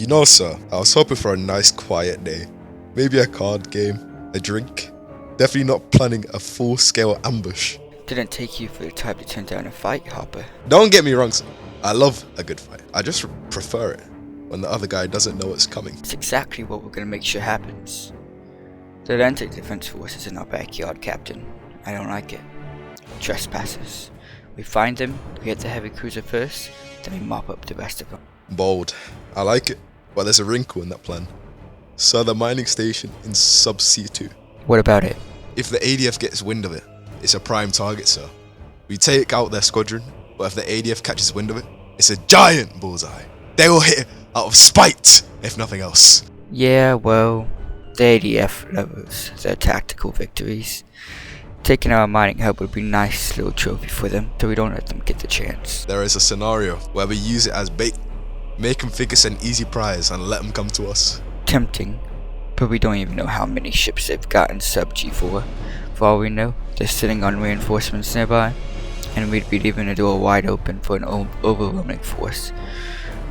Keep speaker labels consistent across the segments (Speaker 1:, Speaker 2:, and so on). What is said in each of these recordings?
Speaker 1: You know, sir, I was hoping for a nice quiet day. Maybe a card game, a drink. Definitely not planning a full-scale ambush.
Speaker 2: Didn't take you for the type to turn down a fight, Hopper.
Speaker 1: Don't get me wrong, sir. I love a good fight. I just prefer it when the other guy doesn't know it's coming.
Speaker 2: It's exactly what we're gonna make sure happens. The Atlantic Defense Force is in our backyard, Captain. I don't like it. Trespassers. We find them, we hit the heavy cruiser first, then we mop up the rest of them.
Speaker 1: Bold. I like it. But there's a wrinkle in that plan. So the mining station in Sub-Sea 2.
Speaker 2: What about it?
Speaker 1: If the ADF gets wind of it, it's a prime target, sir. We take out their squadron, but if the ADF catches wind of it, it's a giant bullseye. They will hit it out of spite, if nothing else.
Speaker 2: Yeah, well, the ADF lovers their tactical victories. Taking our mining hub would be a nice little trophy for them, so we don't let them get the chance.
Speaker 1: There is a scenario where we use it as bait. Make them think it's an easy prize and let them come to us.
Speaker 2: Tempting, but we don't even know how many ships they've got in Sub-G4. For all we know, they're sitting on reinforcements nearby, and we'd be leaving the door wide open for an overwhelming force,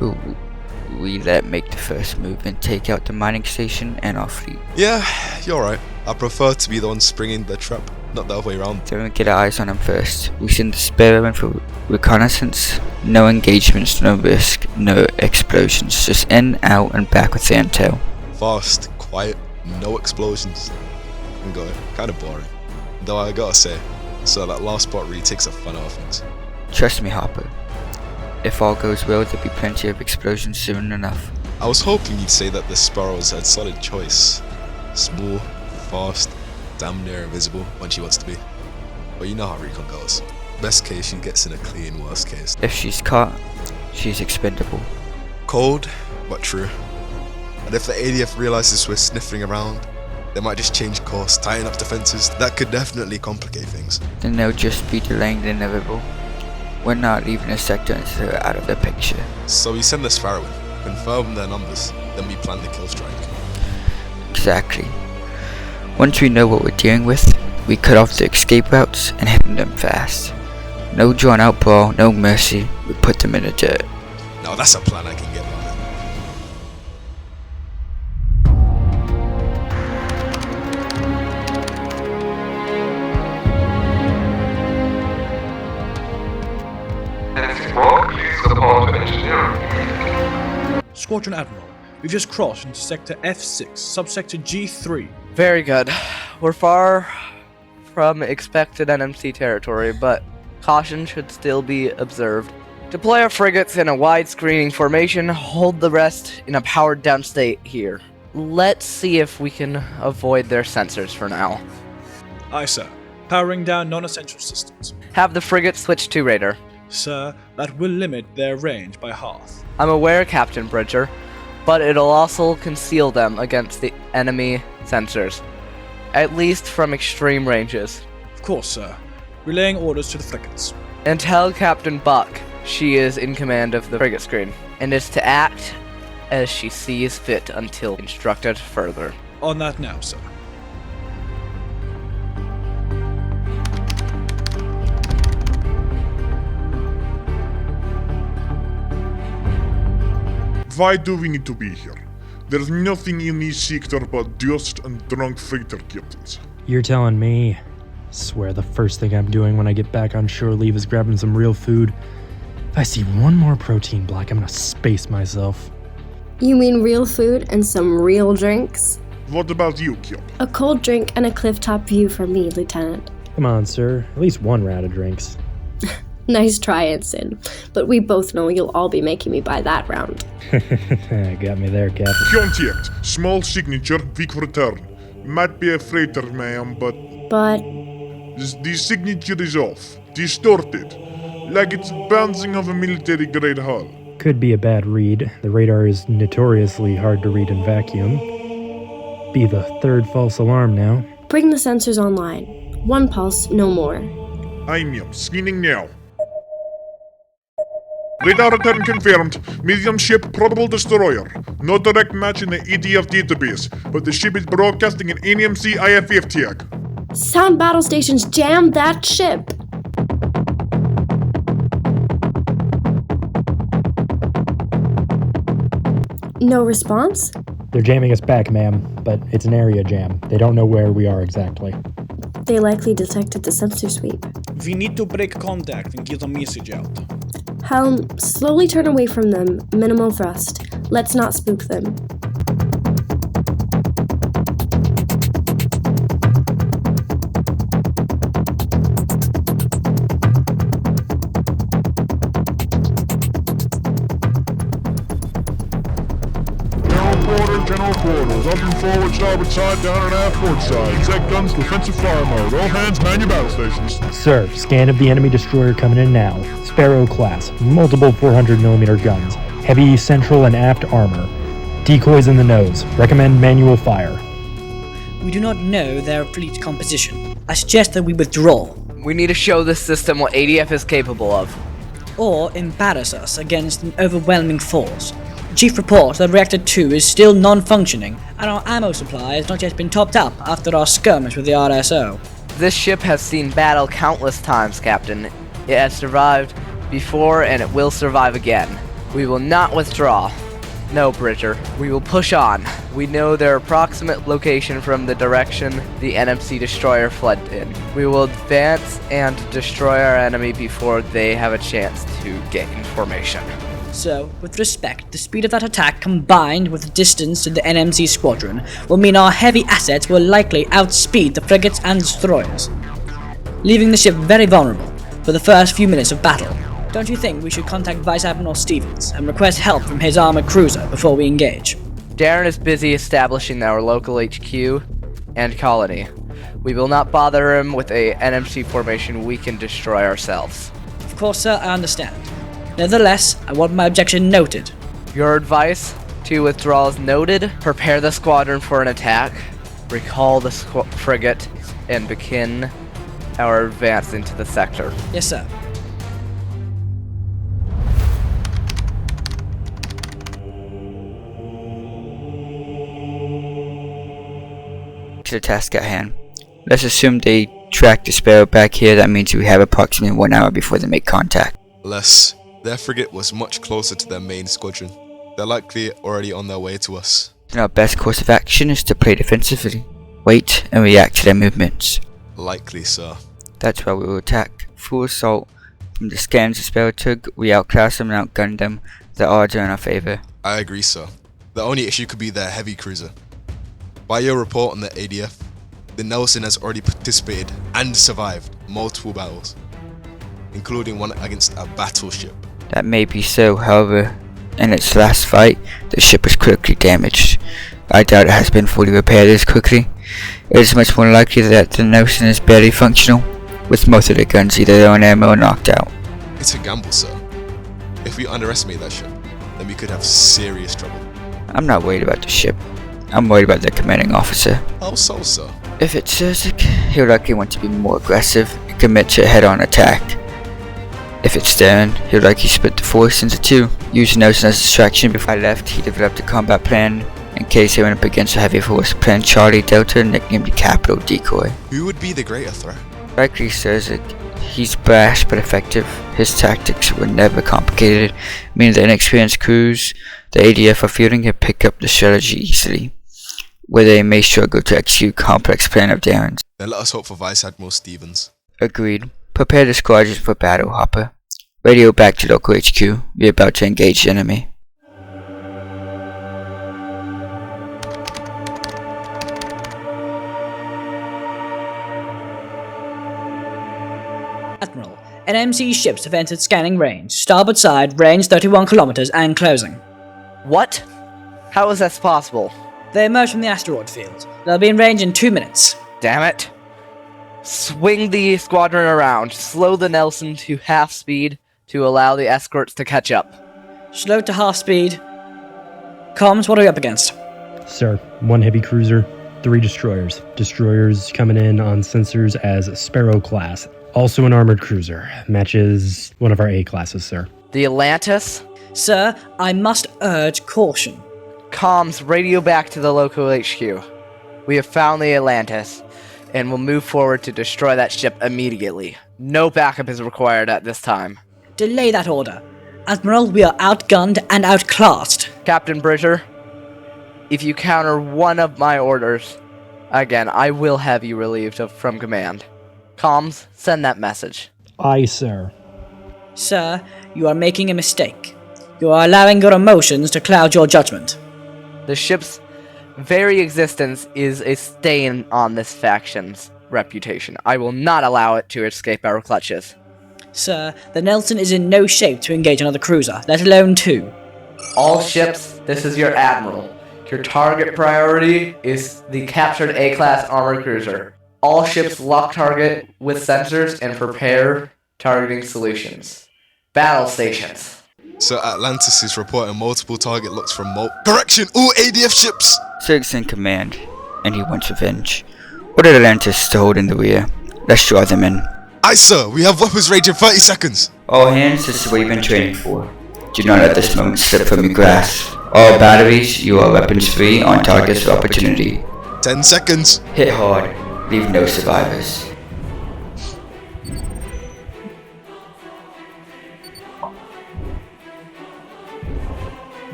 Speaker 2: who we let make the first move and take out the mining station and our fleet.
Speaker 1: Yeah, you're right. I prefer to be the one springing the trap, not the other way around.
Speaker 2: Then we get our eyes on them first. We send the spearmen for reconnaissance. No engagements, no risk, no explosions. Just in, out, and back with the intel.
Speaker 1: Fast, quiet, no explosions. And going, kinda boring. Though I gotta say, so that last part really takes the fun out of things.
Speaker 2: Trust me, Hopper. If all goes well, there'll be plenty of explosions soon enough.
Speaker 1: I was hoping you'd say that the Sparrow's a solid choice. Small, fast, damn near invisible when she wants to be. But you know how recon goes. Best case, she gets in a clean, worst case.
Speaker 2: If she's caught, she's expendable.
Speaker 1: Cold, but true. And if the ADF realizes we're sniffing around, they might just change course, tying up defenses. That could definitely complicate things.
Speaker 2: Then they'll just be delaying the inevitable. We're not leaving the sector until they're out of the picture.
Speaker 1: So we send the Sparrow in, confirm their numbers, then we plan the kill strike.
Speaker 2: Exactly. Once we know what we're dealing with, we cut off the escape routes and hit them fast. No drawn out brawl, no mercy, we put them in the dirt.
Speaker 1: Now that's a plan I can get behind.
Speaker 3: Squadron Admiral, we've just crossed into Sector F6, Subsector G3.
Speaker 4: Very good. We're far from expected NMC territory, but caution should still be observed. Deploy our frigates in a wide screening formation, hold the rest in a powered down state here. Let's see if we can avoid their sensors for now.
Speaker 3: Aye, sir. Powering down non-essential systems.
Speaker 4: Have the frigate switch to radar.
Speaker 3: Sir, that will limit their range by half.
Speaker 4: I'm aware, Captain Bridger, but it'll also conceal them against the enemy sensors, at least from extreme ranges.
Speaker 3: Of course, sir. Relaying orders to the frigates.
Speaker 4: And tell Captain Buck she is in command of the frigate screen, and is to act as she sees fit until instructed further.
Speaker 3: On that now, sir.
Speaker 5: Why do we need to be here? There's nothing in this sector but dust and drunk freighter captains.
Speaker 6: You're telling me? Swear the first thing I'm doing when I get back on shore leave is grabbing some real food. If I see one more protein block, I'm gonna space myself.
Speaker 7: You mean real food and some real drinks?
Speaker 5: What about you, Kip?
Speaker 7: A cold drink and a clifftop view for me, Lieutenant.
Speaker 6: Come on, sir. At least one round of drinks.
Speaker 7: Nice try, Ensign. But we both know you'll all be making me buy that round.
Speaker 6: Got me there, Captain.
Speaker 5: Contact. Small signature, quick return. Might be a freighter, ma'am, but...
Speaker 7: But...
Speaker 5: The signature is off. Distorted. Like it's bouncing off a military-grade hull.
Speaker 6: Could be a bad read. The radar is notoriously hard to read in vacuum. Be the third false alarm now.
Speaker 7: Bring the sensors online. One pulse, no more.
Speaker 5: I'm scanning now. Radar return confirmed. Medium ship, probable destroyer. No direct match in the ADF database, but the ship is broadcasting an NMC IFF tag.
Speaker 7: Sound battle stations, jam that ship! No response?
Speaker 6: They're jamming us back, ma'am, but it's an area jam. They don't know where we are exactly.
Speaker 7: They likely detected the sensor sweep.
Speaker 3: We need to break contact and get a message out.
Speaker 7: Helm, slowly turn away from them. Minimal thrust. Let's not spook them.
Speaker 5: General quarters, up and forward, starboard side, down and aft, port side. Set guns, defensive fire mode. All hands, man your battle stations.
Speaker 6: Sir, scan of the enemy destroyer coming in now. Sparrow class, multiple 400mm guns, heavy central and aft armor. Decoys in the nose. Recommend manual fire.
Speaker 8: We do not know their fleet composition. I suggest that we withdraw,
Speaker 4: We need to show this system what ADF is capable of.
Speaker 8: or embarrass us against an overwhelming force. Chief reports that Reactor 2 is still non-functioning, and our ammo supply has not yet been topped up after our skirmish with the RSO.
Speaker 4: This ship has seen battle countless times, Captain. It has survived before and it will survive again. We will not withdraw. No, Bridger. We will push on. We know their approximate location from the direction the NMC destroyer fled in. We will advance and destroy our enemy before they have a chance to gain formation.
Speaker 8: So, with respect, the speed of that attack combined with the distance to the NMC squadron will mean our heavy assets will likely outspeed the frigates and destroyers, leaving the ship very vulnerable for the first few minutes of battle. Don't you think we should contact Vice Admiral Stevens and request help from his armored cruiser before we engage?
Speaker 4: Darren is busy establishing our local HQ and colony. We will not bother him with a NMC formation we can destroy ourselves.
Speaker 8: Of course, sir, I understand. Nevertheless, I want my objection noted.
Speaker 4: Your advice to withdraw is noted. Prepare the squadron for an attack. Recall the frigate and begin our advance into the sector.
Speaker 8: Yes, sir.
Speaker 2: To the task at hand. Let's assume they track the Sparrow back here. That means we have approximately 1 hour before they make contact.
Speaker 1: Less. Their frigate was much closer to their main squadron. They're likely already on their way to us.
Speaker 2: Then our best course of action is to play defensively, wait and react to their movements.
Speaker 1: Likely, sir.
Speaker 2: That's why we will attack. Full assault. From the scans the Sparrow took, we outclass them and outgun them. The odds are in our favor.
Speaker 1: I agree, sir. The only issue could be their heavy cruiser. By your report on the ADF, the Nelson has already participated and survived multiple battles, including one against a battleship.
Speaker 2: That may be so, however, in its last fight, the ship was critically damaged. I doubt it has been fully repaired as quickly. It is much more likely that the Nelson is barely functional, with most of the guns either low on ammo or knocked out.
Speaker 1: It's a gamble, sir. If we underestimate that ship, then we could have serious trouble.
Speaker 2: I'm not worried about the ship. I'm worried about their commanding officer.
Speaker 1: How so, sir?
Speaker 2: If it's Surzik, he'll likely want to be more aggressive and commit to a head-on attack. If it's Darren, he'll likely split the force into two. Using Nelson as a distraction before I left, he developed a combat plan in case he went up against a heavy force. Plan Charlie Delta, nicknamed the Capital Decoy.
Speaker 1: Who would be the greater threat?
Speaker 2: Likely Surzik. He's brash but effective. His tactics were never complicated, meaning the inexperienced crews the ADF are fielding can pick up the strategy easily, where they may struggle to execute complex plan of Darren's.
Speaker 1: Then let us hope for Vice Admiral Stevens.
Speaker 2: Agreed. Prepare the squadron for battle, Hopper. Radio back to local HQ. We're about to engage the enemy.
Speaker 8: Admiral, NMC ships have entered scanning range. Starboard side, range 31 kilometers and closing.
Speaker 4: What? How is that possible?
Speaker 8: They emerge from the asteroid field. They'll be in range in 2 minutes.
Speaker 4: Damn it. Swing the squadron around. Slow the Nelson to half speed to allow the escorts to catch up.
Speaker 8: Slow to half speed. Comms, what are we up against?
Speaker 6: Sir, 1 heavy cruiser, 3 destroyers. Destroyers coming in on sensors as Sparrow class. Also an armored cruiser. Matches one of our A classes, sir.
Speaker 4: The Atlantis?
Speaker 8: Sir, I must urge caution.
Speaker 4: Comms, radio back to the local HQ. We have found the Atlantis, and will move forward to destroy that ship immediately. No backup is required at this time.
Speaker 8: Delay that order. Admiral, we are outgunned and outclassed.
Speaker 4: Captain Bridger, If you counter one of my orders, again, I will have you relieved from command. Comms, send that message.
Speaker 6: Aye, sir.
Speaker 8: Sir, you are making a mistake. You are allowing your emotions to cloud your judgment.
Speaker 4: The ship's very existence is a stain on this faction's reputation. I will not allow it to escape our clutches.
Speaker 8: Sir, the Nelson is in no shape to engage another cruiser, let alone two.
Speaker 4: All ships, this is your admiral. Your target priority is the captured A-class armored cruiser. All ships lock target with sensors and prepare targeting solutions. Battle stations.
Speaker 1: So Atlantis is reporting multiple target locks from Correction! All ADF ships!
Speaker 2: Sirk's in command, and he wants revenge. Order Atlantis to hold in the rear. Let's draw them in.
Speaker 1: Aye, sir. We have weapons range in 30 seconds.
Speaker 2: All hands, this is what you've been training for. Do not let this moment slip from your grasp. All batteries, you are weapons free on targets for opportunity.
Speaker 1: 10 seconds.
Speaker 2: Hit hard. Leave no survivors.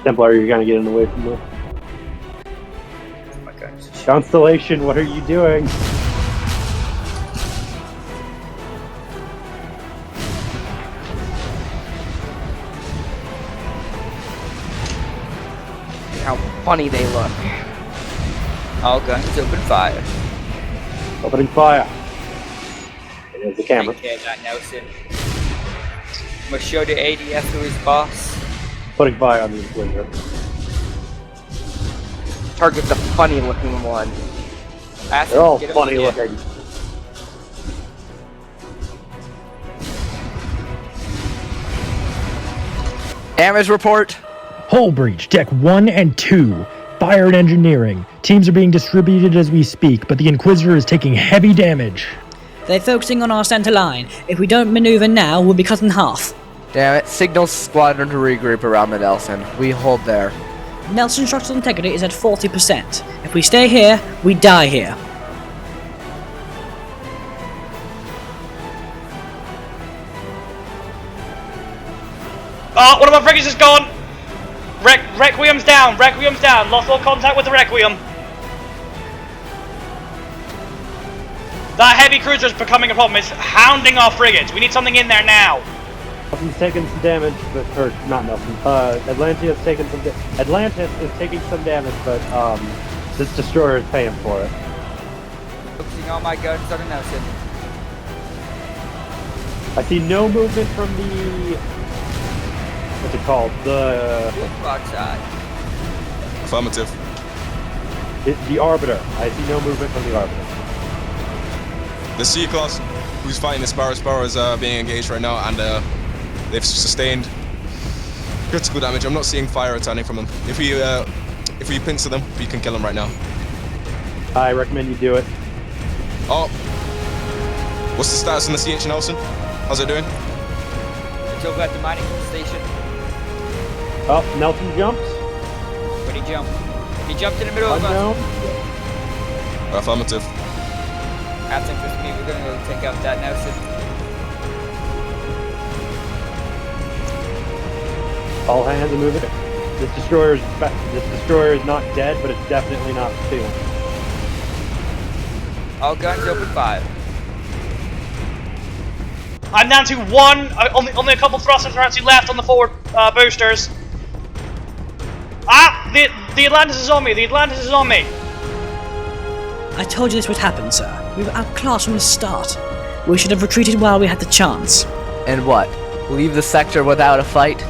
Speaker 6: Templar, you're gonna get away from me. Constellation, what are you doing?
Speaker 4: How funny they look.
Speaker 2: All guns open fire.
Speaker 6: Opening fire. There's the camera.
Speaker 2: Take care of that, Nelson. I'm gonna show the ADF who is boss.
Speaker 6: Putting fire on the Inquisitor.
Speaker 4: Target the funny looking one.
Speaker 6: They're all funny looking.
Speaker 4: Damage report.
Speaker 6: Hull breach, deck 1 and 2. Fire and engineering. Teams are being distributed as we speak, but the Inquisitor is taking heavy damage.
Speaker 8: They're focusing on our center line. If we don't maneuver now, we'll be cut in half.
Speaker 4: Damn it, signal squadron to regroup around the Nelson. We hold there.
Speaker 8: Nelson structural integrity is at 40%. If we stay here, we die here.
Speaker 9: One of my frigates is gone! Requiem's down! Requiem's down! Lost all contact with the Requiem. That heavy cruiser is becoming a problem. It's hounding our frigates. We need something in there now.
Speaker 6: Nelson's taking some damage, or not Nelson. Atlantis is taking some damage, but this destroyer is paying for it.
Speaker 2: Focusing all my guns on the Nelson.
Speaker 6: I see no movement from the what's it called? The
Speaker 2: Outside.
Speaker 1: Affirmative.
Speaker 6: the Arbiter. I see no movement from the Arbiter.
Speaker 1: The C-Class, who's fighting the Sparrow. Sparrow is being engaged right now, and they've sustained critical damage. I'm not seeing fire returning from them. If we pincer them, we can kill them right now.
Speaker 6: I recommend you do it.
Speaker 1: Oh, what's the status on the CH Nelson? How's it doing?
Speaker 2: It's over at the mining station.
Speaker 6: Oh, Nelson jumps.
Speaker 2: Where'd he jump? He jumped in the middle of
Speaker 6: Unknown.
Speaker 2: us.
Speaker 1: Affirmative.
Speaker 2: I think with me, we're gonna go take out that Nelson.
Speaker 6: All hands are moving. This destroyer is not dead, but it's definitely not stealing.
Speaker 2: All guns open fire.
Speaker 9: I'm down to one. Only a couple thrusters are actually left on the forward boosters. The Atlantis is on me. The Atlantis is on me.
Speaker 8: I told you this would happen, sir. We were outclassed from the start. We should have retreated while we had the chance.
Speaker 4: And what? Leave the sector without a fight?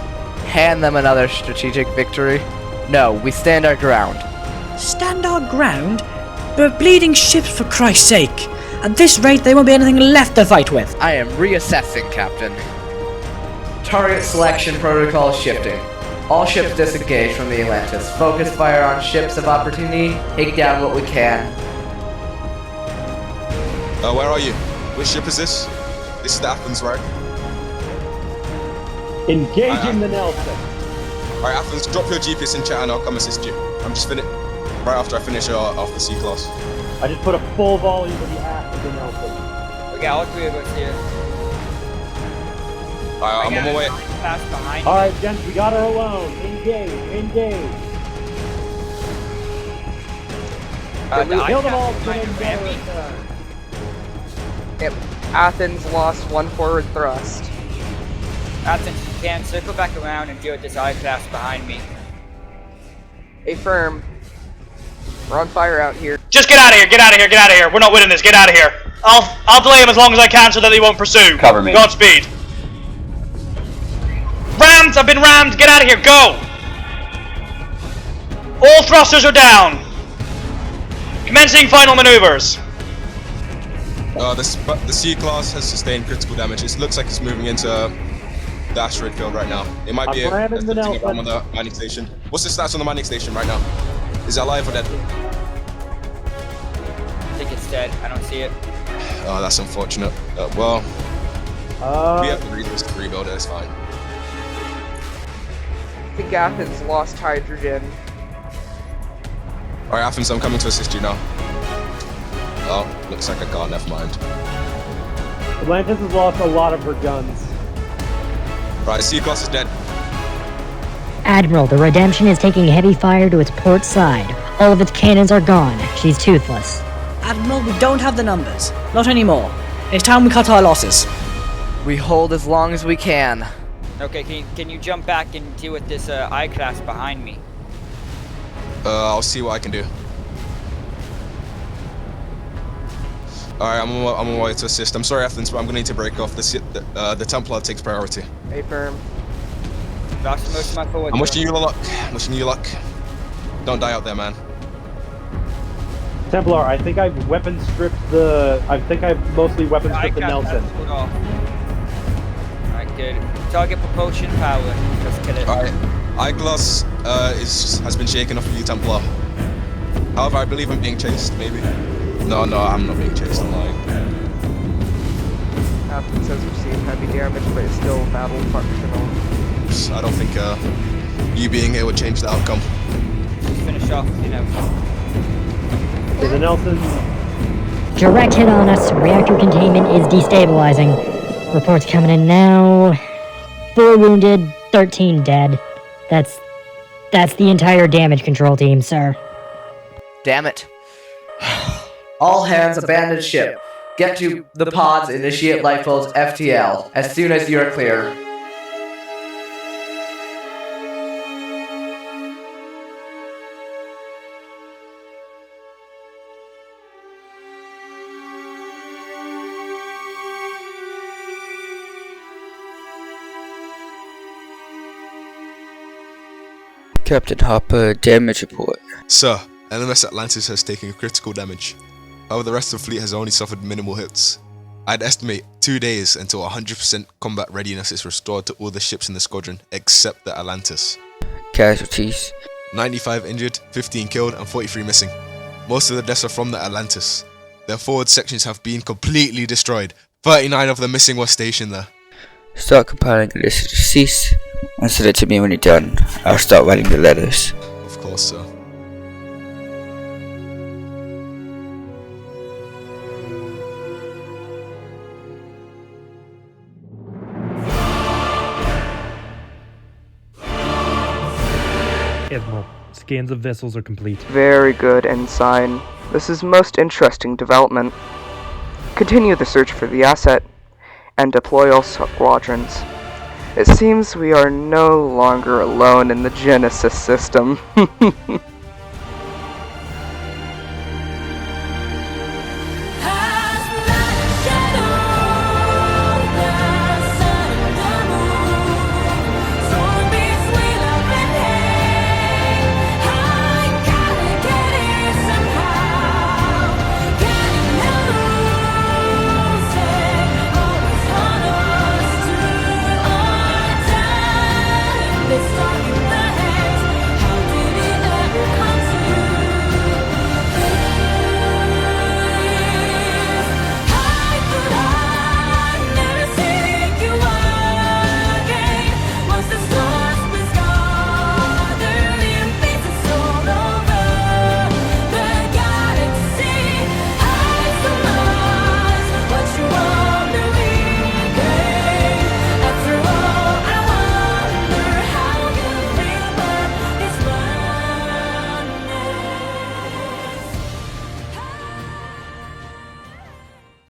Speaker 4: Hand them another strategic victory? No, we stand our ground.
Speaker 8: Stand our ground? We're bleeding ships, for Christ's sake. At this rate, there won't be anything left to fight with.
Speaker 4: I am reassessing, Captain. Target selection protocol shifting. All ships disengage from the Atlantis. Focus fire on ships of opportunity. Take down what we can.
Speaker 1: Where are you? Which ship is this? This is the Athens, right?
Speaker 6: Engaging the Nelson.
Speaker 1: Alright, Athens, drop your GPS in chat and I'll come assist you. I'm just finished. Right after I finish off the C-Class.
Speaker 6: I just put a full volley to the ass of the Nelson.
Speaker 2: We got all three of us here.
Speaker 1: Alright, I'm on my way.
Speaker 10: Fast behind.
Speaker 11: Alright, gents, we got her alone. Engage, engage. Kill them all,
Speaker 4: Yep. Athens lost one forward thrust.
Speaker 10: Athens, you can circle back around and deal with this I-class behind me.
Speaker 4: Affirm. We're on fire out here.
Speaker 9: Just get out of here, get out of here, get out of here. We're not winning this, get out of here. I'll delay him as long as I can so that he won't pursue.
Speaker 10: Cover me.
Speaker 9: Godspeed. Rammed! I've been rammed! Get out of here, go! All thrusters are down! Commencing final maneuvers.
Speaker 1: The C-class has sustained critical damage. It looks like it's moving into the asteroid field right now. It might be a thing around on the mining station. What's the stats on the mining station right now? Is it alive or dead?
Speaker 10: I think it's dead. I don't see it.
Speaker 1: Oh, that's unfortunate. We have the resources to rebuild it, it's fine.
Speaker 4: I think Athens lost hydrogen.
Speaker 1: Alright, Athens, I'm coming to assist you now. Oh, looks like I got, never mind.
Speaker 11: Atlantis has lost a lot of her guns.
Speaker 1: Right, C-class is dead.
Speaker 12: Admiral, the Redemption is taking heavy fire to its port side. All of its cannons are gone. She's toothless.
Speaker 8: Admiral, we don't have the numbers. Not anymore. It's time we cut our losses.
Speaker 4: We hold as long as we can.
Speaker 10: Okay, can you jump back and deal with this I-class behind me?
Speaker 1: I'll see what I can do. Alright, I'm on my way to assist. I'm sorry, Athens, but I'm gonna need to break off. The Templar takes priority.
Speaker 4: Affirm.
Speaker 10: Lost most of my forward.
Speaker 1: I'm wishing you luck. I'm wishing you luck. Don't die out there, man.
Speaker 11: Templar, I think I've weapon stripped I've mostly weapon stripped the Nelson.
Speaker 10: Alright, good. Target propulsion power. Just kill it.
Speaker 1: Alright. Eyeglass has been shaken off of you, Templar. However, I believe I'm being chased, maybe. No, I'm not being chased, I'm lying.
Speaker 4: Athens has received heavy damage, but is still battle functional.
Speaker 1: I don't think you being here would change the outcome.
Speaker 10: Just finish off, you know.
Speaker 11: Okay, the Nelson.
Speaker 12: Direct hit on us. Reactor containment is destabilizing. Reports coming in now. 4 wounded, 13 dead. That's the entire damage control team, sir.
Speaker 4: Damn it. All hands abandon ship. Get to the pods, initiate lifeboats FTL as soon as you are clear.
Speaker 2: Captain Hopper, damage report.
Speaker 1: Sir, LMS Atlantis has taken critical damage. However, the rest of the fleet has only suffered minimal hits. I'd estimate 2 days until 100% combat readiness is restored to all the ships in the squadron except the Atlantis.
Speaker 2: Casualties.
Speaker 1: 95 injured, 15 killed, and 43 missing. Most of the deaths are from the Atlantis. Their forward sections have been completely destroyed. 39 of the missing were stationed there.
Speaker 2: Start compiling the list of deceased and send it to me when you're done. I'll start writing the letters.
Speaker 1: Of course, sir.
Speaker 6: Admiral, scans of vessels are complete.
Speaker 4: Very good, Ensign. This is most interesting development. Continue the search for the asset and deploy all squadrons. It seems we are no longer alone in the Genesis system.